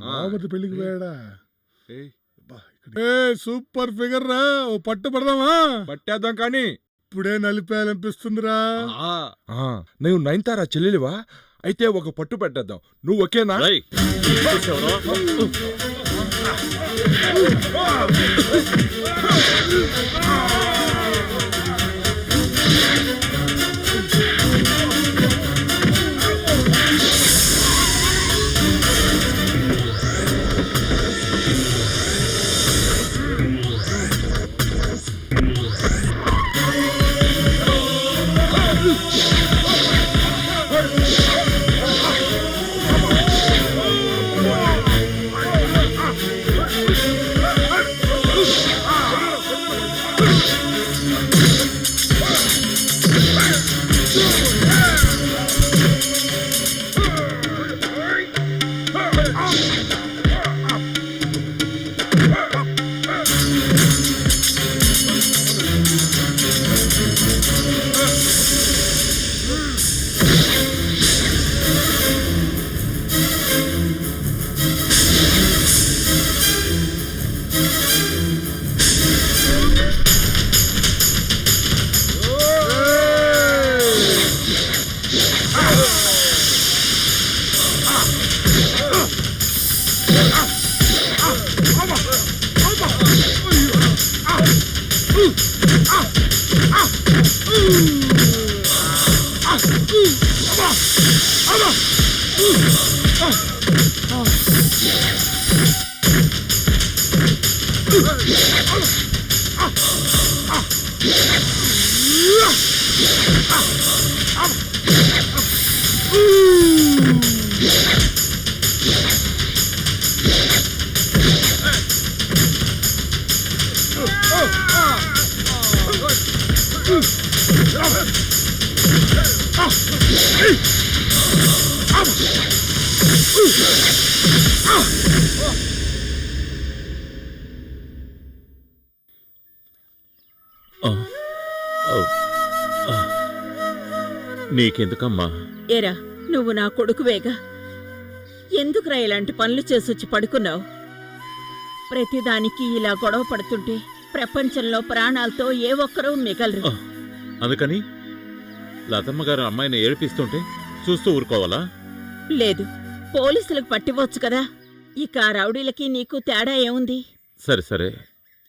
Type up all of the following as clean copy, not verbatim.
బాబు పెళ్లికి పోయాడా? Super figure రా, ఓ పట్టు పడదామా? పట్టేద్దాం కానీ ఇప్పుడే నలిపేయాలనిపిస్తుందిరా. నువ్వు నయనతారా చెల్లెలివా? అయితే ఒక పట్టు పెట్టేద్దాం. నువ్వు ఒకేనా? నీకెందుకమ్మా? ఏరా, నువ్వు నా కొడుకువేగా, ఎందుకురా ఇలాంటి పనులు చేసొచ్చి పడుకున్నావు? ప్రతిదానికి ఇలా గొడవ పడుతుంటే ప్రపంచంలో ప్రాణాలతో ఏ ఒక్కరూ మిగలరు. అందుకని లతమ్మ గారు అమ్మాయిని ఏడిపిస్తుంటే చూస్తూ ఊరుకోవాలా? లేదు, పోలీసులకు పట్టివచ్చు కదా. ఇక ఆ రౌడీలకి నీకు తేడా ఏముంది? సరే సరే,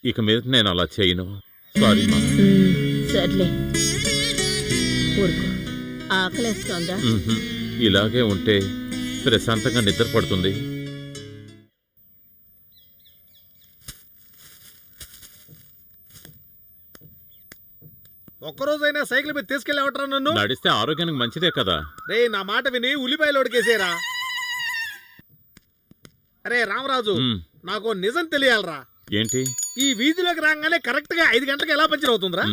ఇక మీద నేను అలా చేయను. సారీ మా. సర్లే, ఊరుకో. ఆకలేస్తోందా? ఇలాగే ఉంటే ప్రశాంతంగా నిద్ర పడుతుంది. ఒక్కరోజైనా సైకిల్ మీద తీసుకెళ్ళేవట్రా నన్ను? నడిస్తే ఆరోగ్యానికి మంచిదే కదా. రే, నా మాట విని ఉల్లిపాయలు ఉడికేసేరా. అరే రామరాజు, నాకు నిజం తెలియాలరా. ఏంటి? ఈ వీధిలోకి రాగానే కరెక్ట్ గా 5 గంటలకు ఎలా పంచర్ అవుతుందిరా?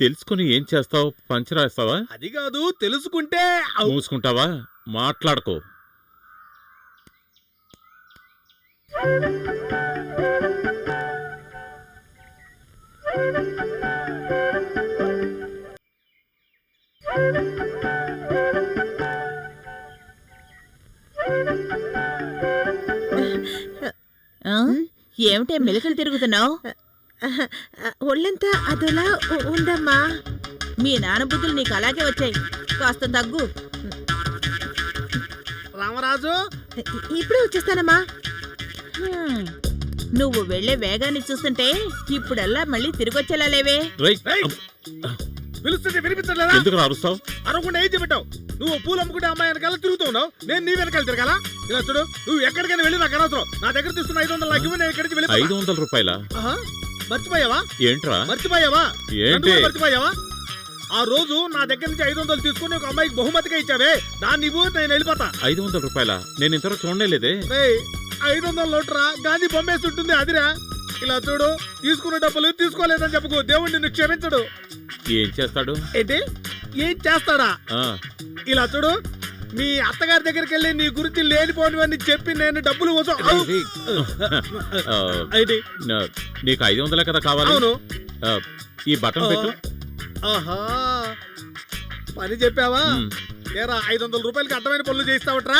తెలుసుకుని ఏం చేస్తావు? పంచర్ వేస్తావా? అది కాదు, తెలుసుకుంటే మూసుకుంటావా? మాట్లాడుకో. ఏమిటే మెలికలు తిరుగుతున్నావు? ఒళ్ళంతా అదోలా ఉందమ్మా. మీ నాన్న బుద్ధులు నీకు అలాగే వచ్చాయి, కాస్త తగ్గు. రామరాజు, ఇప్పుడే వచ్చేస్తానమ్మా. నువ్వు వెళ్లే వేగాన్ని చూస్తుంటే ఇప్పుడల్లా మళ్ళీ తిరిగొచ్చేలా లేవే. పిలుస్తుంటే వినిపించలేదా? ఎందుకు అరుస్తావు? అరవకుండా ఏం చెప్పావు? నువ్వు పూలు అమ్ముకుంటే అమ్మాయి వెనకాల తిరుగుతున్నావు, నేను నీ వెనకాల తిరగాల? ఇలా చూడు, నువ్వు ఎక్కడికైనా వెళ్ళి నాకు అనవసరం. నా దగ్గర తీసుకున్న 500 నాకు ఇవ్వు, నేను ఇక్కడి నుంచి వెళ్ళి. 500 రూపాయలా? మర్చిపోయావా? ఏంట్రా మర్చిపోయావా? ఏంటి? మర్చిపోయావా? ఆ రోజు నా దగ్గర నుంచి 500 తీసుకుని ఒక అమ్మాయికి బహుమతిగా ఇచ్చావే, దాన్ని ఇవ్వు, నేను వెళ్ళిపోతా. 500 రూపాయలా? నేను ఇంతవరకు చూడలేదే. 500 నోట్రా, గాంధీ బొమ్మేసి ఉంటుంది అదిరా. ఇలా చూడు, తీసుకున్న డబ్బులు తీసుకోలేదని చెప్పుకో, దేవుడు నిన్ను క్షమించడు. ఏం చేస్తాడు? ఏంటి ఏం చేస్తాడా? ఇలా చూడు, మీ అత్తగారి దగ్గరికి వెళ్ళి నీ గురించి లేనిపోనివన్నీ చెప్పి నేను డబ్బులు నీకు 500 కదా కావాలి? అవును. ఈ బటన్ పెట్టు. ఆహా, పని చెప్పావా? ఏరా, 500 రూపాయలకి అడ్డమైన పనులు చేస్తావట్రా?